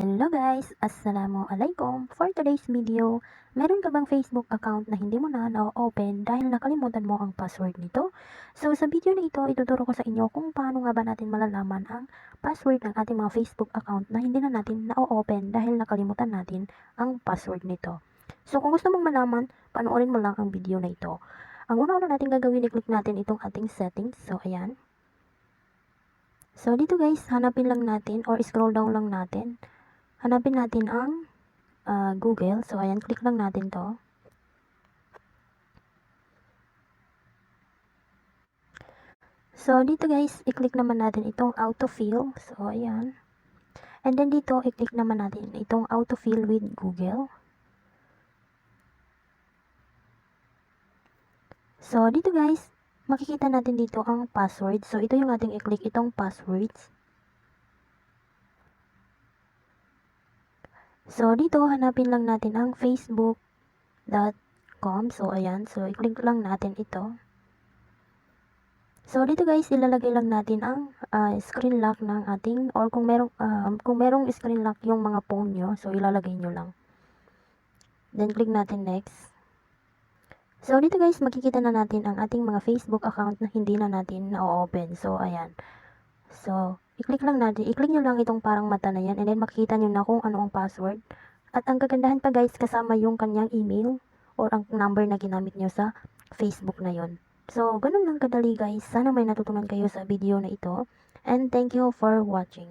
Hello guys! Assalamualaikum! For today's video, meron ka bang Facebook account na hindi mo na na-open dahil nakalimutan mo ang password nito? So sa video na ito, ituturo ko sa inyo kung paano nga ba natin malalaman ang password ng ating mga Facebook account na hindi na natin na-open dahil nakalimutan natin ang password nito. So kung gusto mong malaman, panoorin mo lang ang video na ito. Ang una-una natin gagawin, i-click natin itong ating settings. So ayan. So dito guys, hanapin lang natin or scroll down lang natin. Hanapin natin ang Google. So, ayan, click lang natin to. So, dito guys, i-click naman natin itong autofill. So, ayan. And then dito, i-click naman natin itong autofill with Google. So, dito guys, makikita natin dito ang password. So, ito yung ating i-click, itong passwords. So, dito, hanapin lang natin ang facebook.com. So, ayan. So, i-click lang natin ito. So, dito guys, ilalagay lang natin ang screen lock ng ating, or kung merong screen lock yung mga phone nyo, so ilalagay nyo lang. Then, click natin next. So, dito guys, makikita na natin ang ating mga Facebook account na hindi na natin na-open. So, ayan. So, i-click lang natin. I-click nyo lang itong parang mata na yan, and then makikita nyo na kung ano ang password. At ang kagandahan pa guys, kasama yung kanyang email or ang number na ginamit nyo sa Facebook na yon. So, ganun lang kadali guys. Sana may natutunan kayo sa video na ito. And thank you for watching.